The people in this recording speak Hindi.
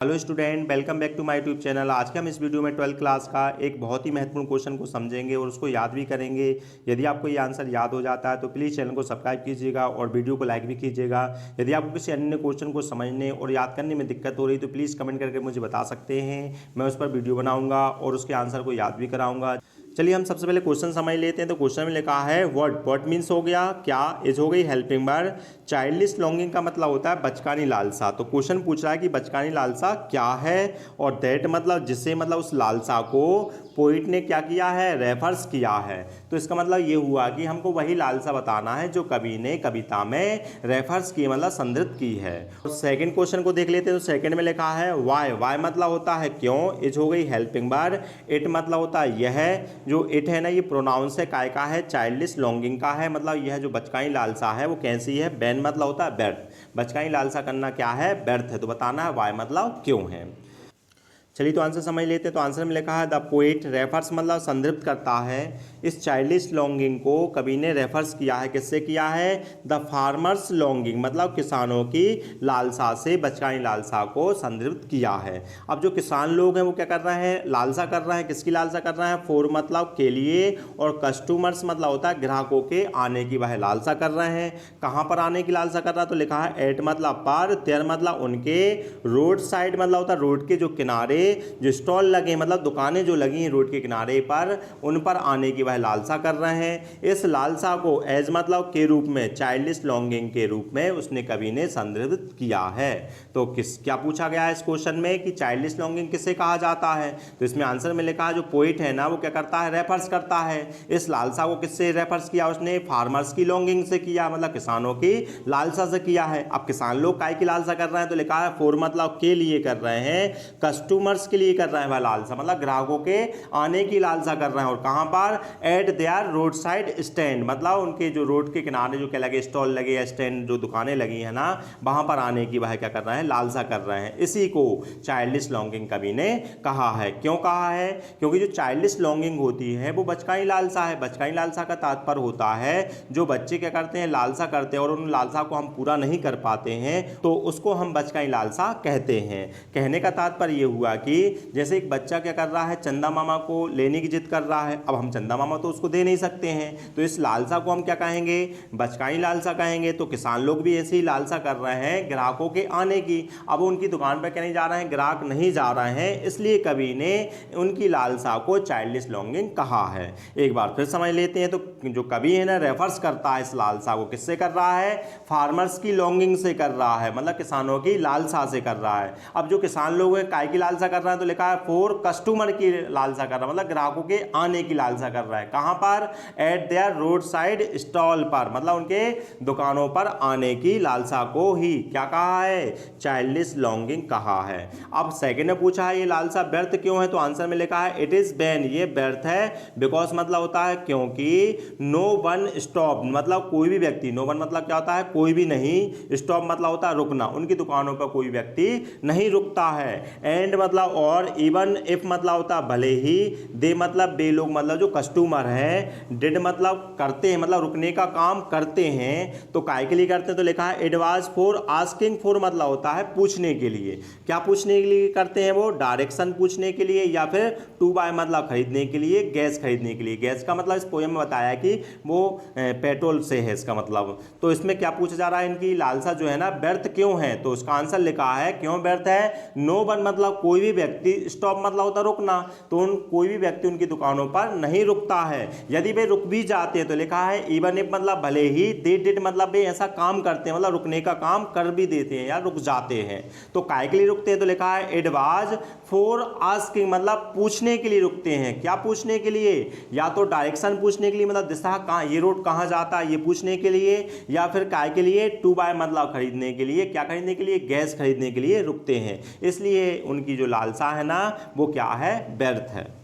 Hello student, welcome back to my YouTube channel. आज के हम इस वीडियो में 12th क्लास का एक बहुत ही महत्वपूर्ण क्वेश्चन को समझेंगे और उसको याद भी करेंगे। यदि आपको ये आंसर याद हो जाता है तो प्लीज़ चैनल को सब्सक्राइब कीजिएगा और वीडियो को लाइक भी कीजिएगा। यदि आपको किसी अन्य क्वेश्चन को समझने और याद करने में दिक्कत हो रही तो प्लीज़ कमेंट करके मुझे बता सकते हैं। मैं उस पर वीडियो बनाऊँगा और उसके आंसर को याद भी कराऊँगा। चलिए हम सबसे पहले क्वेश्चन समझ लेते हैं। तो क्वेश्चन में लिखा है व्हाट मीन्स हो गया क्या, इज हो गई हेल्पिंग वर्ब, चाइल्डिश लॉन्गिंग का मतलब होता है बचकानी लालसा। तो क्वेश्चन पूछ रहा है कि बचकानी लालसा क्या है, और दैट मतलब जिसे, मतलब उस लालसा को पोइट ने क्या किया है, रेफर्स किया है। तो इसका मतलब ये हुआ कि हमको वही लालसा बताना है जो कवि ने कविता में रेफर्स की, मतलब संदर्भित की है। तो सेकंड क्वेश्चन को देख लेते हैं। तो सेकंड में लिखा है वाई मतलब होता है क्यों, इज हो गई हेल्पिंग वर्ब, इट मतलब होता है यह, जो इट है ना ये प्रोनाउंस है, काय का है, चाइल्डिश लॉन्गिंग का है, मतलब यह जो बचकानी लालसा है वो कैसी है, बैन मतलब होता है व्यर्थ। बचकानी लालसा करना क्या है, व्यर्थ है। तो बताना है वाई मतलब क्यों है। चलिए तो आंसर समझ लेते हैं। तो आंसर में लिखा है द पोइट रेफर्स मतलब संदर्भित करता है इस चाइल्डिश लॉन्गिंग को, कवि ने रेफर्स किया है, किससे किया है, द फार्मर्स लॉन्गिंग मतलब किसानों की लालसा से बचकानी लालसा को संदर्भित किया है। अब जो किसान लोग हैं वो क्या कर रहे हैं, लालसा कर रहे हैं, किसकी लालसा कर रहे हैं, फॉर मतलब के लिए, और कस्टमर्स मतलब होता है ग्राहकों के आने की वह लालसा कर रहे हैं। कहाँ पर आने की लालसा कर रहा है, तो लिखा है एट मतलब पर, देयर मतलब उनके, रोड साइड मतलब होता है रोड के जो किनारे जो स्टॉल लगे, मतलब दुकानें जो लगी हैं रोड के किनारे पर, उन पर आने की वह लालसा कर रहे हैं। इस लालसा को एज मतलब के रूप में, चाइल्डिश लॉन्गिंग के रूप में उसने कवि ने संदर्भित किया है। तो क्या पूछा गया है इस क्वेश्चन में कि चाइल्डिश लॉन्गिंग किसे कहा जाता है। तो इसमें आंसर में लिखा है जो पोइट है ना वो क्या करता है, रेफर्स करता है। इस लालसा को किससे रेफर्स किया उसने, फार्मर्स की लॉन्गिंग से किया, मतलब किसानों की लालसा से किया है। अब किसान लोग काय की लालसा कर रहे हैं, तो लिखा है फॉर मतलब के लिए कर रहे हैं, कस्टमर्स के लिए कर रहे हैं वह लालसा, मतलब ग्राहकों के आने की लालसा कर रहे हैं। और कहां पर, eight there road side stand मतलब उनके जो रोड के किनारे जो क्या लगे, स्टॉल लगे या स्टैंड जो दुकानें लगी है ना, वहां पर आने की वह क्या कर रहे हैं, लालसा कर रहे हैं। इसी को चाइल्डिश लॉन्गिंग कवि ने कहा है। क्यों कहा है, क्योंकि जो चाइल्डिश लॉन्गिंग होती है वो बचकानी लालसा है। बचकानी लालसा का तात्पर्य होता है जो बच्चे क्या करते हैं, लालसा करते हैं और उन लालसा को हम पूरा नहीं कर पाते हैं तो उसको हम बचकानी लालसा कहते हैं। कहने का तात्पर्य यह हुआ कि जैसे एक बच्चा क्या कर रहा है, चंदा मामा को लेने की जिद कर रहा है। अब हम चंदा मामा तो उसको दे नहीं सकते हैं, तो इस लालसा को हम क्या कहेंगे, बचकानी लालसा कहेंगे। तो किसान लोग भी ऐसे ही लालसा कर रहे हैं ग्राहकों के आने की। अब उनकी दुकान पर क्या नहीं जा रहे हैं, ग्राहक नहीं जा रहे हैं, इसलिए कवि ने उनकी लालसा को चाइल्डिश लॉन्गिंग कहा है। एक बार फिर समझ लेते हैं। तो जो कवि है ना रेफर्स करता है इस लालसा को, किससे कर रहा है, फार्मर्स की लॉन्गिंग से कर रहा है, मतलब किसानों की लालसा से कर रहा है। अब जो किसान लोग हैं काय की लालसा कर रहे हैं, तो लिखा है फॉर कस्टमर की लालसा कर रहा है, मतलब ग्राहकों के आने की लालसा कर रहा है। कहां पर, eight there road side stall पर, मतलब उनके दुकानों पर आने की लालसा को ही क्या कहा है, चाइल्डिश लॉन्गिंग कहा है। अब सेकंड में पूछा है ये लालसा व्यर्थ क्यों है, तो आंसर में लिखा है इट इज बैन, ये व्यर्थ है, बिकॉज मतलब होता है क्योंकि, नो वन स्टॉप मतलब कोई भी व्यक्ति, नो वन मतलब क्या होता है, कोई भी नहीं, स्टॉप मतलब होता है रुकना, उनकी दुकानों पर कोई व्यक्ति नहीं रुकता है। एंड मतलब और, इवन इफ मतलब होता है भले ही, दे मतलब बे लोग मतलब जो कस्टमर है, डिड मतलब करते हैं, मतलब रुकने का काम करते हैं। तो काय के लिए करते हैं, तो लिखा है it was for asking for मतलब होता है पूछने के लिए। क्या पूछने के लिए करते हैं वो, डायरेक्शन पूछने के लिए, या फिर टू बाय मतलब खरीदने के लिए, गैस खरीदने के लिए। गैस का मतलब इस पोएम में बताया कि वो पेट्रोल से है इसका मतलब। तो इसमें क्या पूछा जा रहा है, इनकी लालसा जो है ना व्यर्थ क्यों है, तो उसका आंसर लिखा है क्यों व्यर्थ है, नो वन मतलब कोई भी व्यक्ति, स्टॉप मतलब होता रुकना, तो कोई भी व्यक्ति उनकी दुकानों पर नहीं रुकता है। यदि वे रुक भी जाते हैं तो लिखा है इवन इफ मतलब भले ही, दे डिड मतलब वे ऐसा काम करते हैं, मतलब रुकने का काम कर भी देते हैं या रुक जाते हैं। तो काय के लिए रुकते हैं, तो लिखा है इट वाज फॉर आस्किंग मतलब पूछने के लिए रुकते हैं। क्या पूछने के लिए, या तो डायरेक्शन पूछने के लिए, मतलब दिशा कहाँ, ये रोड कहाँ जाता है ये पूछने के लिए, या फिर काय के लिए, टू बाय मतलब खरीदने के लिए, क्या खरीदने के लिए, गैस खरीदने के लिए रुकते हैं। इसलिए उनकी जो लालसा है ना वो क्या है, व्यर्थ है।